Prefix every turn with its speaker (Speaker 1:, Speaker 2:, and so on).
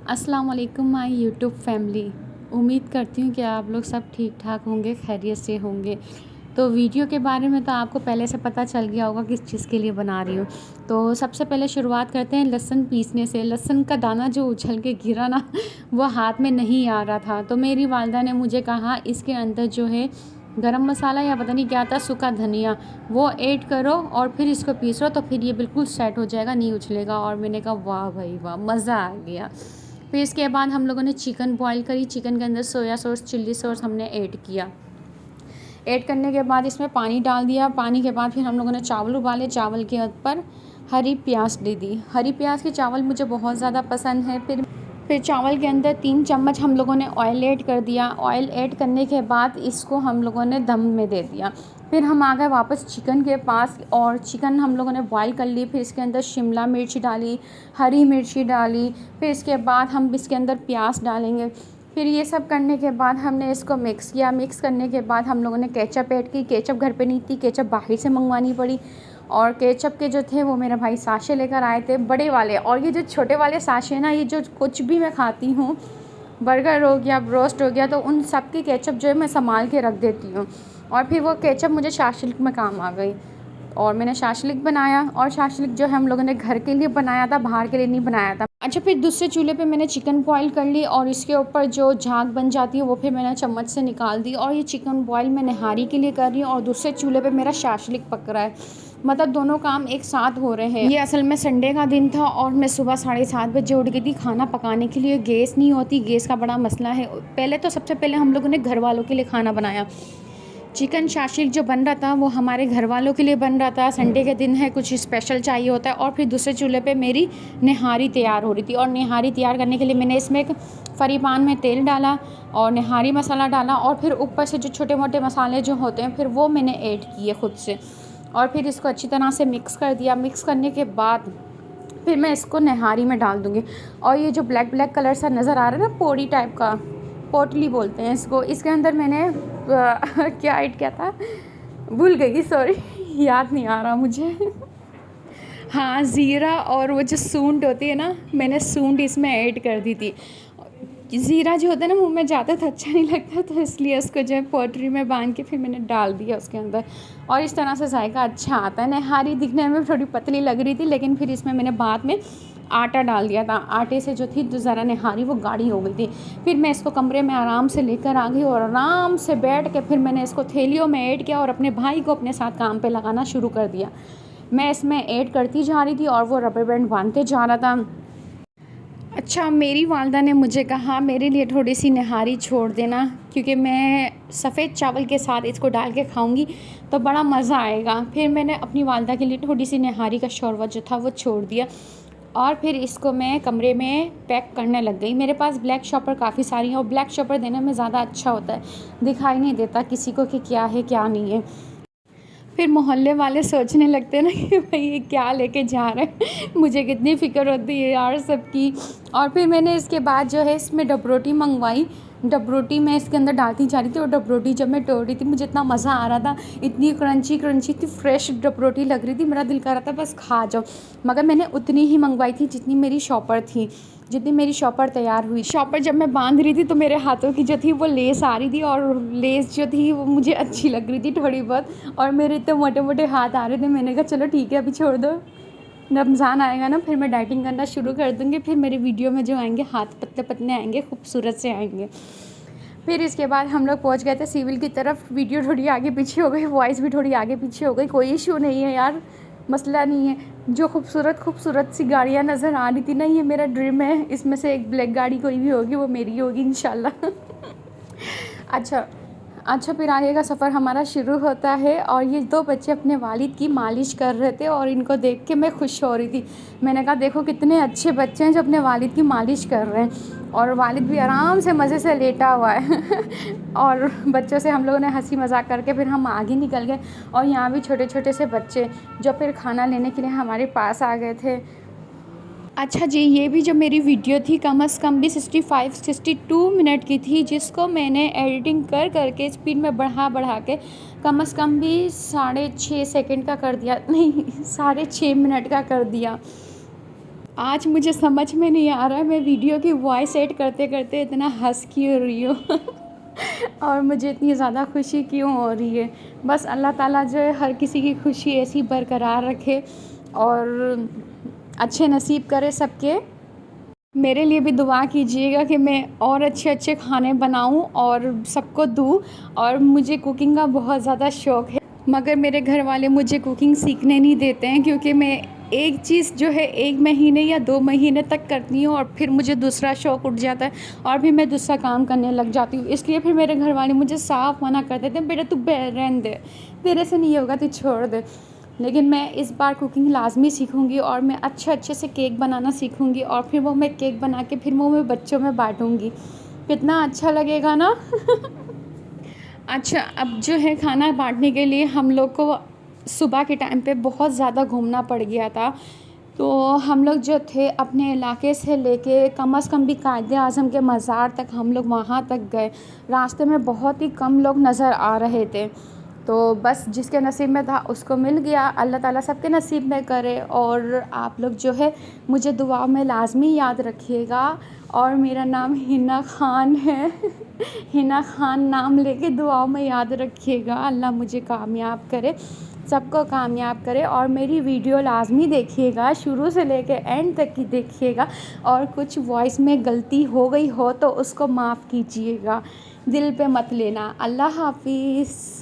Speaker 1: अस्सलाम वालेकुम my YouTube family. उम्मीद करती हूँ कि आप लोग सब ठीक ठाक होंगे, खैरियत से होंगे। तो वीडियो के बारे में तो आपको पहले से पता चल गया होगा किस चीज़ के लिए बना रही हूँ। तो सबसे पहले शुरुआत करते हैं लहसुन पीसने से। लहसुन का दाना जो उछल के गिरा ना वो हाथ में नहीं आ रहा था, तो मेरी वालदा ने मुझे कहा इसके अंदर जो है गरम मसाला या पता नहीं क्या था, सूखा धनिया, वो ऐड करो और फिर इसको पीसो तो फिर ये बिल्कुल सेट हो जाएगा, नहीं उछलेगा। और मैंने कहा वाह भाई वाह, मज़ा आ गया। फिर इसके बाद हम लोगों ने चिकन बॉईल करी। चिकन के अंदर सोया सॉस, चिल्ली सॉस हमने ऐड किया। ऐड करने के बाद इसमें पानी डाल दिया। पानी के बाद फिर हम लोगों ने चावल उबाले। चावल के ऊपर हरी प्याज दे दी। हरी प्याज के चावल मुझे बहुत ज़्यादा पसंद है। फिर चावल के अंदर 3 चम्मच हम लोगों ने ऑयल ऐड कर दिया। ऑयल ऐड करने के बाद इसको हम लोगों ने दम में दे दिया। फिर हम आ गए वापस चिकन के पास और चिकन हम लोगों ने बॉईल कर ली। फिर इसके अंदर शिमला मिर्च डाली, हरी मिर्ची डाली। फिर इसके बाद हम इसके अंदर प्याज डालेंगे। फिर ये सब करने के बाद हमने इसको मिक्स किया। मिक्स करने के बाद हम लोगों ने केचप ऐड की। केचप घर पे नहीं थी, केचप बाहर से मंगवानी पड़ी। और केचप के जो थे वो मेरे भाई साशे लेकर आए थे, बड़े वाले। और ये जो छोटे वाले साशे ना, ये जो कुछ भी मैं खाती हूँ, बर्गर हो गया, ब्रोस्ट हो गया, तो उन सब की केचप जो है मैं संभाल के रख देती हूँ। और फिर वो केचप मुझे शाशलिक में काम आ गई और मैंने शाशलिक बनाया। और शाशलिक जो है हम लोगों ने घर के लिए बनाया था, बाहर के लिए नहीं बनाया था। अच्छा, फिर दूसरे चूल्हे पे मैंने चिकन बॉईल कर ली और इसके ऊपर जो झाग बन जाती है वो फिर मैंने चम्मच से निकाल दी। और ये चिकन बॉईल मैं निहारी के लिए कर रही हूँ और दूसरे चूल्हे पे मेरा शाशलिक पक रहा है। मतलब दोनों काम एक साथ हो रहे हैं। ये असल में संडे का दिन था और मैं सुबह 7:30 बजे उठ गई थी खाना पकाने के लिए। गैस नहीं होती, गैस का बड़ा मसला है। पहले तो सबसे पहले हम लोगों ने घर वालों के लिए खाना बनाया। चिकन शाशिक जो बन रहा था वो हमारे घर वालों के लिए बन रहा था। संडे के दिन है, कुछ स्पेशल चाहिए होता है। और फिर दूसरे चूल्हे पे मेरी निहारी तैयार हो रही थी। और निहारी तैयार करने के लिए मैंने इसमें एक फ्राई पैन में तेल डाला और निहारी मसाला डाला और फिर ऊपर से जो छोटे मोटे मसाले जो होते हैं फिर वो मैंने ऐड किए खुद से। और फिर इसको अच्छी तरह से मिक्स कर दिया। मिक्स करने के बाद फिर मैं इसको निहारी में डाल दूँगी। और ये जो ब्लैक ब्लैक कलर सा नज़र आ रहा है ना, पोड़ी टाइप का, पोटली बोलते हैं इसको, इसके अंदर मैंने क्या ऐड किया था, भूल गई, सॉरी, याद नहीं आ रहा मुझे। हाँ, ज़ीरा और वो जो सूंड होती है ना, मैंने सूंड इसमें ऐड कर दी थी। ज़ीरा जो होता है ना मुंह में जाता तो अच्छा नहीं लगता, तो इसलिए उसको जो है पोटली में बांध के फिर मैंने डाल दिया उसके अंदर। और इस तरह से जायका अच्छा आता है। निहारी दिखने में थोड़ी पतली लग रही थी, लेकिन फिर इसमें मैंने बाद में आटा डाल दिया था। आटे से जो थी जो ज़रा निहारी वो गाढ़ी हो गई थी। फिर मैं इसको कमरे में आराम से लेकर आ गई और आराम से बैठ के फिर मैंने इसको थैलियों में ऐड किया और अपने भाई को अपने साथ काम पे लगाना शुरू कर दिया। मैं इसमें ऐड करती जा रही थी और वो रबर बैंड बांधते जा रहा था। अच्छा, मेरी वालदा ने मुझे कहा मेरे लिए थोड़ी सी निहारी छोड़ देना, क्योंकि मैं सफ़ेद चावल के साथ इसको डाल के खाऊंगी तो बड़ा मज़ा आएगा। फिर मैंने अपनी वालदा के लिए थोड़ी सी निहारी का शोरबा जो था वो छोड़ दिया। और फिर इसको मैं कमरे में पैक करने लग गई। मेरे पास ब्लैक शॉपर काफ़ी सारी हैं और ब्लैक शॉपर देने में ज़्यादा अच्छा होता है, दिखाई नहीं देता किसी को कि क्या है क्या नहीं है। फिर मोहल्ले वाले सोचने लगते हैं ना कि भाई ये क्या लेके जा रहे हैं, मुझे कितनी फ़िक्र होती है यार सबकी। और फिर मैंने इसके बाद जो है इसमें डबरोटी मंगवाई। डबरोटी मैं इसके अंदर डालती जा रही थी और डबरोटी जब मैं तोड़ रही थी मुझे इतना मज़ा आ रहा था, इतनी क्रंची क्रंची थी, फ्रेश डबरोटी लग रही थी, मेरा दिल कर रहा था बस खा जाओ। मगर मैंने उतनी ही मंगवाई थी जितनी मेरी शॉपर थी, जितनी मेरी शॉपर तैयार हुई। शॉपर जब मैं बांध रही थी तो मेरे हाथों की जो थी वो लेस आ रही थी और लेस जो थी वो मुझे अच्छी लग रही थी थोड़ी बहुत, और मेरे इतने मोटे मोटे हाथ आ रहे थे। मैंने कहा चलो ठीक है, अभी छोड़ दो, रमज़ान आएगा ना फिर मैं डाइटिंग करना शुरू कर दूँगी, फिर मेरे वीडियो में जो आएंगे हाथ पतले पतले आएंगे, खूबसूरत से आएंगे। फिर इसके बाद हम लोग पहुँच गए थे सिविल की तरफ। वीडियो थोड़ी आगे पीछे हो गई, वॉइस भी थोड़ी आगे पीछे हो गई, कोई इशू नहीं है यार, मसला नहीं है। जो खूबसूरत खूबसूरत सी गाड़ियाँ नज़र आ रही थी ना, ये मेरा ड्रीम है, इसमें से एक ब्लैक गाड़ी कोई भी होगी वो मेरी होगी इंशाल्लाह। अच्छा, फिर आगे का सफ़र हमारा शुरू होता है और ये 2 बच्चे अपने वालिद की मालिश कर रहे थे और इनको देख के मैं खुश हो रही थी। मैंने कहा देखो कितने अच्छे बच्चे हैं जो अपने वालिद की मालिश कर रहे हैं, और वालिद भी आराम से मज़े से लेटा हुआ है। और बच्चों से हम लोगों ने हंसी मजाक करके फिर हम आगे निकल गए। और यहाँ भी छोटे छोटे से बच्चे जो फिर खाना लेने के लिए हमारे पास आ गए थे। अच्छा जी, ये भी जो मेरी वीडियो थी कम से कम भी 65-62 मिनट की थी, जिसको मैंने एडिटिंग कर करके स्पीड में बढ़ा के कम से कम भी 6.5 सेकंड का कर दिया, नहीं 6.5 मिनट का कर दिया। आज मुझे समझ में नहीं आ रहा है, मैं वीडियो की वॉइस एड करते करते इतना हँस क्यों रही हूँ और मुझे इतनी ज़्यादा खुशी क्यों हो रही है। बस अल्लाह ताला जो है हर किसी की खुशी ऐसी बरकरार रखे और अच्छे नसीब करे सबके। मेरे लिए भी दुआ कीजिएगा कि मैं और अच्छे अच्छे खाने बनाऊं और सबको दूं। और मुझे कुकिंग का बहुत ज़्यादा शौक़ है, मगर मेरे घर वाले मुझे कुकिंग सीखने नहीं देते हैं, क्योंकि मैं एक चीज़ जो है 1 महीने या 2 महीने तक करती हूँ और फिर मुझे दूसरा शौक़ उठ जाता है और फिर मैं दूसरा काम करने लग जाती हूँ। इसलिए फिर मेरे घर वाले मुझे साफ़ मना कर देते हैं, बेटा तू रहने दे, तेरे से नहीं होगा, तू छोड़ दे। लेकिन मैं इस बार कुकिंग लाज़मी सीखूँगी और मैं अच्छे से केक बनाना सीखूँगी और फिर वो मैं केक बना के फिर वो मैं बच्चों में बाँटूँगी। कितना अच्छा लगेगा ना अच्छा, अब जो है खाना बाँटने के लिए हम लोग को सुबह के टाइम पे बहुत ज़्यादा घूमना पड़ गया था। तो हम लोग जो थे अपने इलाके से लेके कम से कम भी कायद-ए-आज़म के मज़ार तक हम लोग वहाँ तक गए। रास्ते में बहुत ही कम लोग नज़र आ रहे थे। तो बस जिसके नसीब में था उसको मिल गया। अल्लाह ताला सबके नसीब में करे। और आप लोग जो है मुझे दुआ में लाज़मी याद रखिएगा। और मेरा नाम हिना ख़ान है हिना ख़ान नाम लेके दुआओं में याद रखिएगा। अल्लाह मुझे कामयाब करे, सबको कामयाब करे। और मेरी वीडियो लाज़मी देखिएगा, शुरू से लेके एंड तक की देखिएगा। और कुछ वॉइस में गलती हो गई हो तो उसको माफ़ कीजिएगा, दिल पे मत लेना। अल्लाह हाफ़िज़।